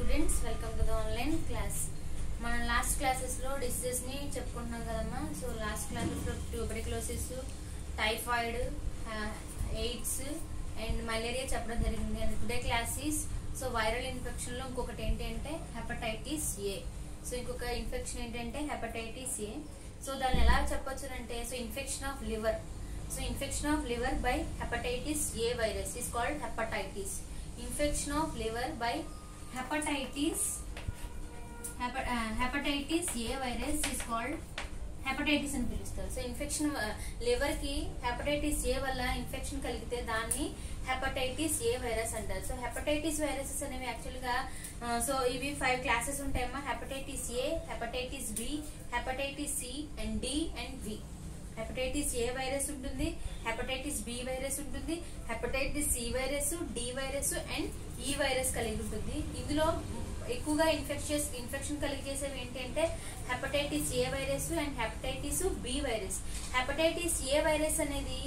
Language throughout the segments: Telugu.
Students welcome to the online class. మనం లాస్ట్ క్లాసెస్ లో డిసీజెస్ ని చెప్పుకుంటున్నాం కదమ్మా. సో లాస్ట్ క్లాసెస్ లో tuberculosis, typhoid, AIDS and malaria చెప్పడం జరిగింది. And today class is so viral infection లో ఇంకొకటి ఏంటంటే హెపటైటిస్ ఏ. సో ఇంకొక ఇన్ఫెక్షన్ ఏంటంటే హెపటైటిస్ ఏ. సో దాన్ని ఎలా చెప్పొచ్చు అంటే so infection of liver. So infection of liver by hepatitis A virus is called hepatitis. Infection of liver by hepatitis A virus is called hepatitis అని పిలుస్తారు. సో ఇన్ఫెక్షన్ లివర్ కి హెపటైటిస్ ఏ వల్ల ఇన్ఫెక్షన్ కలిగితే దాన్ని హెపటైటిస్ ఏ వైరస్ అంటారు. సో హెపటైటిస్ వైరసెస్ అనేవి యాక్చువల్ గా సో ఇవి 5 క్లాసెస్ ఉంటాయమ్మా. Hepatitis A, hepatitis B, hepatitis C and D and V. Hepatitis A virus ఉంటుంది, హెపటైటిస్ బి వైరస్ ఉంటుంది, hepatitis C virus, D virus and E virus కలిగి ఉంటుంది. ఇందులో ఎక్కువగా ఇన్ఫెక్షన్ కలిగి చేసేవి ఏంటంటే hepatitis A virus and hepatitis B virus. Hepatitis A virus అనేది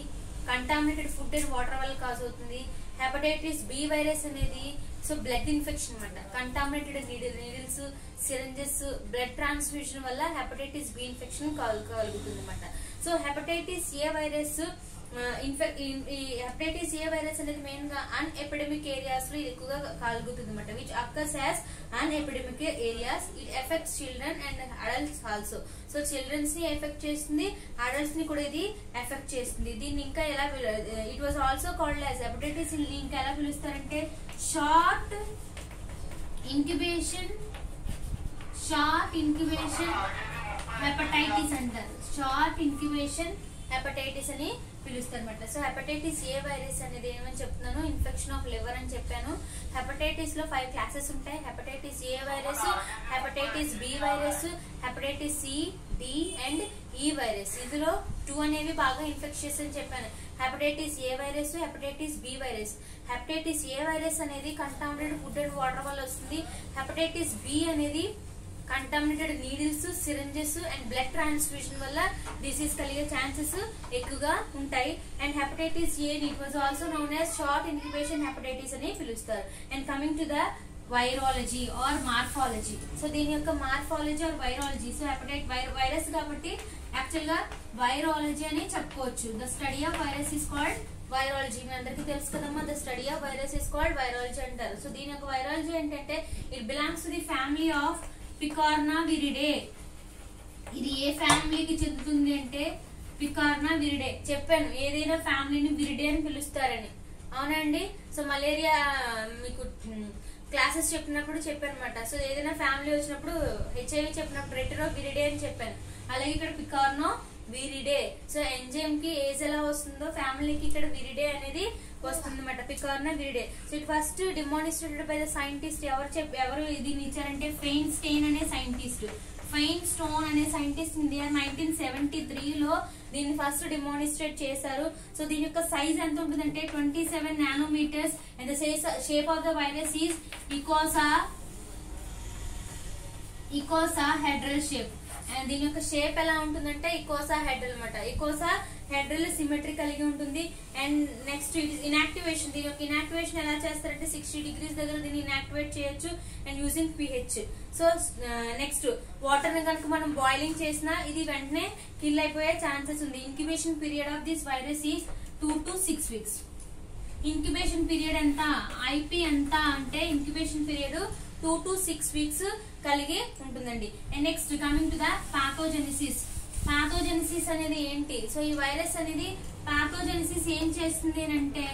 కంటామినేటెడ్ ఫుడ్ అండ్ వాటర్ వల్ల కాజ్ అవుతుంది. హెపటైటిస్ బి వైరస్ అనేది సో బ్లడ్ ఇన్ఫెక్షన్ అన్నమాట. Contaminated needles, syringes, blood transfusion వల్ల హెపటైటిస్ బి ఇన్ఫెక్షన్ కలుగుతుంది అన్నమాట. So hepatitis A virus hepatitis A virus అనేది మెయిన్ గా అన్ ఎపిడమిక్ ఏరియాస్ లో ఎక్కువగా కలుగుతుంది అనమాట. Which occurs as an epidemic areas. It affects children and adults also. So childrens ని ఎఫెక్ట్ చేస్తుంది, అడల్ట్స్ ని కూడా ఇది ఎఫెక్ట్ చేస్తుంది. దీన్ని ఇంకా ఎలా it was also called as hepatitis ఇంకా ఎలా పిలుస్తారంటే షార్ట్ ఇంక్యుబేషన్ హెపటైటిస్ అంటారు. షార్ట్ ఇంక్యుబేషన్ హెపటైటిస్ అని పిలుస్తారు అనమాట. సో హెపటైటిస్ ఏ వైరస్ అనేది ఏమని చెప్తున్నాను, ఇన్ఫెక్షన్ ఆఫ్ లివర్ అని చెప్పాను. హెపటైటిస్ లో 5 క్లాసెస్ ఉంటాయి. Hepatitis A virus, hepatitis B virus, hepatitis C, D and E virus. ఇందులో 2 అనేవి బాగా ఇన్ఫెక్షన్స్ అని చెప్పాను. Hepatitis A virus, hepatitis B virus. Hepatitis A virus అనేది కంటామినేటెడ్ ఫుడ్ అండ్ వాటర్ వల్ల వస్తుంది. హెపటైటిస్ బి అనేది contaminated needles, syringes and blood transfusion వల్ల డిసీజ్ కలిగే ఛాన్సెస్ ఎక్కువగా ఉంటాయి. And hepatitis A it was also known as short incubation hepatitis అని పిలుస్తారు. And coming to the virology or morphology. So దీని యొక్క morphology or virology. So virus కాబట్టి యాక్చువల్ గా వైరాలజీ అని చెప్పుకోవచ్చు. The study of virus is called virology. మీ అందరికీ తెలుసు కదమ్మా, the study of virus is called virology అంటారు. సో దీని యొక్క వైరాలజీ ఏంటంటే it belongs to the family of picornaviridae. ఇది ఏ ఫ్యామిలీకి చెందుతుంది అంటే పికార్నావిరిడే. చెప్పాను ఏదైనా ఫ్యామిలీని విరిడే అని పిలుస్తారని, అవునండి. సో మలేరియా మీకు క్లాసెస్ చెప్పినప్పుడు చెప్పాను అనమాట. సో ఏదైనా ఫ్యామిలీ వచ్చినప్పుడు హెచ్ఐవి చెప్పినప్పుడు రెటరో విరిడే అని చెప్పాను. అలాగే ఇక్కడ పికార్నో విరిడే. సో ఎంజైమ్ కి ఏజ్ ఎలా వస్తుందో ఫ్యామిలీకి ఇక్కడ విరిడే అనేది వస్తుంది అనమాట. Picornaviridae. So it first demonstrated by the scientist. ఎవరు దీన్ని ఇచ్చారంటే ఫెయిన్ స్టోన్ అనే సైంటిస్ట్. ఫెయిన్ స్టోన్ అనే సైంటిస్ట్ ఇండియా 1973 లో దీన్ని ఫస్ట్ డిమానిస్ట్రేట్ చేశారు. సో దీని యొక్క సైజ్ ఎంత ఉంటుందంటే 27 nanometres. And the shape of the virus is icosahedral shape. And దీని యొక్క షేప్ ఎలా ఉంటుందంటే ఇకోసా హెడ్రల్ అనమాట. ఇకోసా హెడ్రల్ సిమెట్రీ కలిగి ఉంటుంది. And next it is ఇనాక్టివేషన్. దీని యొక్క ఇనాక్టివేషన్ ఎలా చేస్తారంటే 60 degrees దగ్గర దీన్ని ఇనాక్టివేట్ చేయొచ్చు and using pH. So next water ని కనుక మనం బాయిలింగ్ చేసినా ఇది వెంటనే కిల్ అయిపోయే ఛాన్సెస్ ఉంది. Incubation period of this virus is 2 to 6 weeks. Incubation period ఎంత, ఐపీ ఎంత అంటే ఇంక్యుబేషన్ పీరియడ్ 2 to 6 weeks కలిగి ఉంటుందండి. And next coming to the pathogenesis. Pathogenesis అనేది ఏంటి? సో ఈ వైరస్ అనేది పాథోజెనిసిస్ ఏం చేస్తుంది అంటే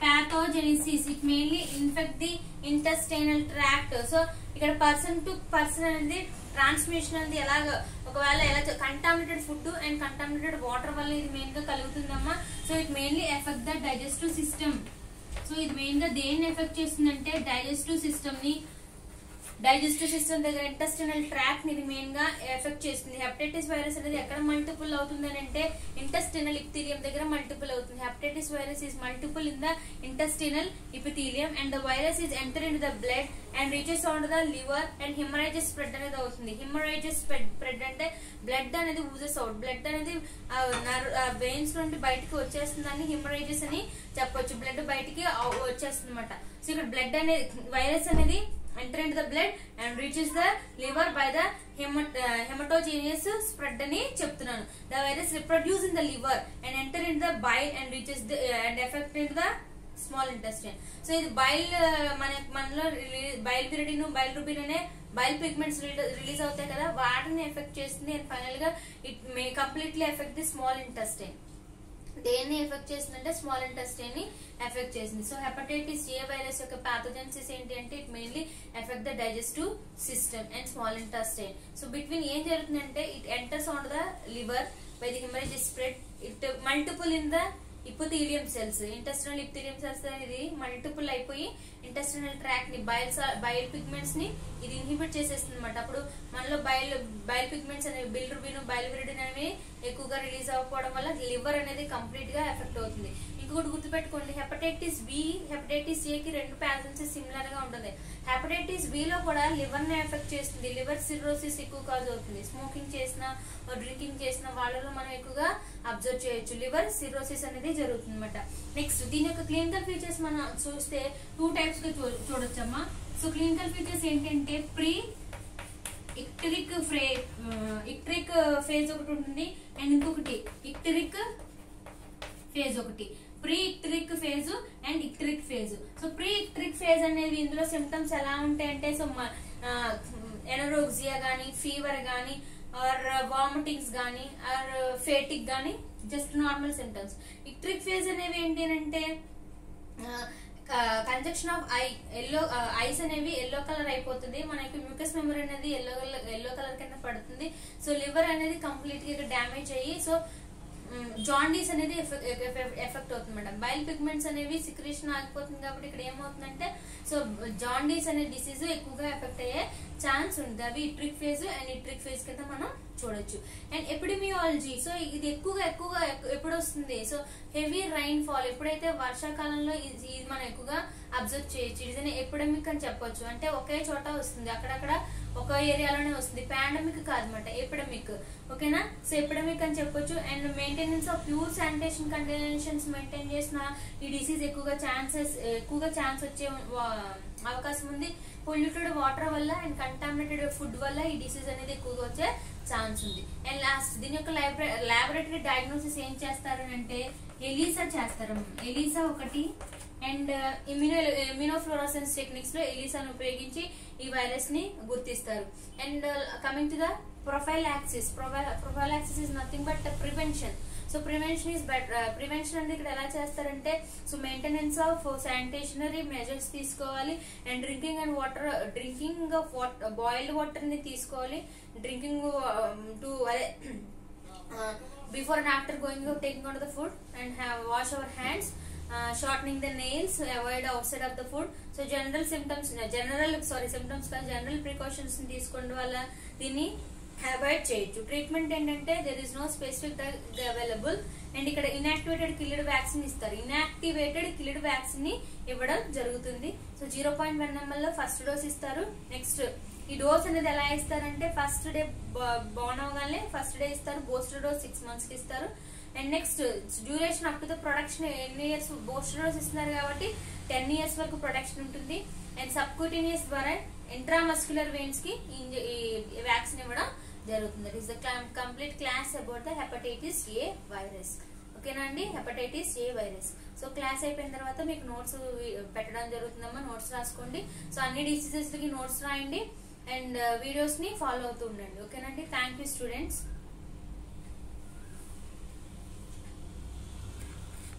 pathogenesis it mainly infect the intestinal tract. So ఇక్కడ పర్సన్ టు పర్సన్ అనేది ట్రాన్స్మిషన్ అనేది ఎలాగ ఒకవేళ ఎలా contaminated food and contaminated water వల్ల ఇది మెయిన్ గా కలుగుతుందమ్మా. So it mainly effect the digestive system. So ఇది మెయిన్ గా దేన్ని ఎఫెక్ట్ చేస్తుందంటే డైజెస్టివ్ సిస్టమ్ ని. డైజెస్టివ్ సిస్టమ్ దగ్గర ఇంటెస్టినల్ ట్రాక్ట్ ని మెయిన్ గా ఎఫెక్ట్ చేస్తుంది. హెపటైటిస్ వైరస్ అనేది ఎక్కడ మల్టిపుల్ అవుతుంది అంటే ఇంటెస్టినల్ ఎపిథీలియం దగ్గర మల్టిపుల్ అవుతుంది. Hepatitis virus is multiple in the intestinal epithelium and the virus is enter in the blood and reaches on the liver and haemorrhages spread అనేది అవుతుంది. హిమరేజెస్ స్ప్రెడ్ అంటే బ్లడ్ అనేది ఊజెస్ అవుట్. బ్లడ్ అనేది వెయిన్స్ నుండి బయటకి వచ్చేస్తుందని హిమరేజెస్ అని చెప్పొచ్చు. బ్లడ్ బయటికి వచ్చేస్తుంది అనమాట. సో ఇక్కడ బ్లడ్ అనేది వైరస్ అనేది enter into the blood and reaches the liver by the hematogenous spread అని చెప్తున్నాను. The virus reproduce in the liver and enter into the bile and reaches the and affect into the small intestine. So ఇది బైల్ మనలో బైల్ పిరిడిన్ బైల్ రూబిన్ అనే బైల్ పిగ్మెంట్స్ రిలీజ్ అవుతాయి కదా, వాటిని ఎఫెక్ట్ చేస్తుంది. అండ్ ఫైనల్ గా it may completely effect the small intestine. దేన్ని ఎఫెక్ట్ చేస్తుందంటే స్మాల్ ఇంటెస్టైన్ ని ఎఫెక్ట్ చేసింది. సో హెపటైటిస్ ఏ వైరస్ యొక్క పాథోజెన్సిస్ ఏంటి అంటే it mainly effect the digestive system and small intestine. So between ఏం జరుగుతుందంటే it enters on the liver by the haemorrhage spread it multiple in the epithelium cells. Intestinal epithelium cells అనేది మల్టిపుల్ అయిపోయి ఇంటెస్టినల్ ట్రాక్ ని బైల్ పిగ్మెంట్స్ ని ఇది ఇన్హిబిట్ చేసేస్తుంది అనమాట. అప్పుడు మనలో బైల్ పిగ్మెంట్స్ అనేవి బిలిరుబిన్ బైల్విరిడిన్ అనేవి ఎక్కువగా రిలీజ్ అవ్వకపోవడం వల్ల లివర్ అనేది కంప్లీట్ గా ఎఫెక్ట్ అవుతుంది. ఇంకొకటి గుర్తుపెట్టుకోండి, హెపటైటిస్ బి హెపటైటిస్ ఏ కి రెండు ప్యాథోజన్స్ సిమిలర్ గా ఉంటుంది. హెపటైటిస్ బి లో కూడా లివర్ ని ఎఫెక్ట్ చేస్తుంది. లివర్ సిర్రోసిస్ ఎక్కువ కాజ్ అవుతుంది. స్మోకింగ్ చేసిన డ్రింకింగ్ చేసిన వాళ్ళలో మనం ఎక్కువగా అబ్జర్వ్ చేయొచ్చు లివర్ సిర్రోసిస్ అనేది జరుగుతుంది అనమాట. నెక్స్ట్ దీని యొక్క క్లినికల్ ఫీచర్స్ మనం చూస్తే 2 టైప్స్ గా చూడొచ్చమ్మా. సో క్లినికల్ ఫీచర్స్ ఏంటంటే ప్రీ ఇక్టరిక్ ఫేజ్ ఒకటి ఉంటుంది అండ్ ఇంకొకటి ఇక్టరిక్ ఫేజ్ ఒకటి. Pre icteric phase and icteric phase. So pre icteric phase అనేది ఇందులో సిమ్టమ్స్ ఎలా ఉంటాయంటే సో ఎనరోక్సియా గానీ ఫీవర్ గానీ ఆర్ వామిటింగ్స్ గానీ ఆర్ ఫేటిక్ గానీ జస్ట్ నార్మల్ సిమ్టమ్స్. ఇక్టరిక్ ఫేజ్ అనేవి ఏంటి అంటే కంజక్షన్ ఆఫ్ ఐస్ అనేవి ఎల్లో కలర్ అయిపోతుంది. మనకి మ్యూకస్ మెమరీ అనేది ఎల్లో కలర్ కింద పడుతుంది. సో లివర్ అనేది కంప్లీట్ గా డ్యామేజ్ అయ్యి సో జాండీస్ అనేది ఎఫెక్ట్ అవుతుంది మేడం. బైల్ పిగ్మెంట్స్ అనేవి సిక్రేషన్ ఆగిపోతుంది కాబట్టి ఇక్కడ ఏమవుతుందంటే సో జాండీస్ అనే డిసీజ్ ఎక్కువగా ఎఫెక్ట్ అయ్యే ఛాన్స్ ఉంది. అవి ఇట్రిక్ ఫేజ్ అండ్ ఇట్రిక్ ఫేజ్ కింద మనం చూడొచ్చు. అండ్ ఎపిడమియాలజీ, సో ఇది ఎక్కువగా ఎప్పుడు వస్తుంది, సో హెవీ రైన్ ఫాల్ ఎప్పుడైతే వర్షాకాలంలో ఇది మనం ఎక్కువగా అబ్జర్వ్ చేయొచ్చు. ఇది ఎపిడమిక్ అని చెప్పొచ్చు. అంటే ఒకే చోట వస్తుంది, అక్కడక్కడ ఒక ఏరియాలోనే వస్తుంది. పాండమిక్ కాదనమాట, ఎపిడమిక్. ఓకేనా, సో ఎపిడమిక్ అని చెప్పొచ్చు. And maintenance of pure sanitation conditions maintain చేసిన ఈ డిసీజ్ ఎక్కువగా ఛాన్స్ వచ్చే అవకాశం ఉంది. పొల్యూటెడ్ వాటర్ వల్ల అండ్ కంటామినేటెడ్ ఫుడ్ వల్ల ఈ డిసీజ్ అనేది ఎక్కువగా వచ్చే ఛాన్స్ ఉంది. అండ్ లాస్ట్ దీని యొక్క లాబొరేటరీ డయాగ్నోసిస్ ఏం చేస్తారు అంటే ఎలీసా చేస్తారు. ఎలీసా ఒకటి అండ్ ఇమ్యూనోఫ్లోరోసెన్స్ టెక్నిక్స్ లో ఎలీసాను ఉపయోగించి ఈ వైరస్ ని గుర్తిస్తారు. And coming to the prophylaxis. Prophylaxis is nothing but prevention. So prevention is better. Prevention అనేది ఇక్కడ ఎలా చేస్తారంటే సో మెయింటెనెన్స్ ఆఫ్ శానిటేషనరీ మెజర్స్ తీసుకోవాలి. And drinking of boiled water ని తీసుకోవాలి. డ్రింకింగ్ టు అదే before and after going taking out the food and wash our hands, shortening the nails, avoid outside of the food. So general precautions తీసుకోవడం వల్ల దీన్ని అవాయిడ్ చేయొచ్చు. ట్రీట్మెంట్ ఏంటంటే there is no specific drug available. And ఇక్కడ ఇన్యాక్టివేటెడ్ కిల్డ్ వ్యాక్సిన్ ఇస్తారు. ఇన్యాక్టివేటెడ్ కిల్డ్ వ్యాక్సిన్ ని ఇవ్వడం జరుగుతుంది. సో 0.1 ml లో ఫస్ట్ డోస్ ఇస్తారు. నెక్స్ట్ ఈ డోస్ అనేది ఎలా ఇస్తారంటే ఫస్ట్ డే బోర్న్ అవగానే ఫస్ట్ డే ఇస్తారు. బూస్టర్ డోస్ 6 months కి ఇస్తారు. And next duration up to the production ఎన్ని ఇయర్స్ బూస్టర్ డోస్ ఇస్తున్నారు కాబట్టి 10 years వరకు ప్రొడక్షన్ ఉంటుంది. అండ్ సబ్క్యూటేనియస్ ద్వారా ఇంట్రామస్క్యులర్ వెయిన్స్ కి ఈ వ్యాక్సిన్ ఇవ్వడం జరుగుతుంది. That is the complete class about the hepatitis A virus. ఓకేనా అండి, hepatitis A virus. So class అయిపోయిన తర్వాత మీకు నోట్స్ పెట్టడం జరుగుతుందమ్మా, నోట్స్ రాసుకోండి. సో అన్ని డిసీజెస్ కి నోట్స్ రాయండి అండ్ వీడియోస్ ని ఫాలో అవుతూ ఉండండి. ఓకేనండి, థ్యాంక్ యూ స్టూడెంట్స్.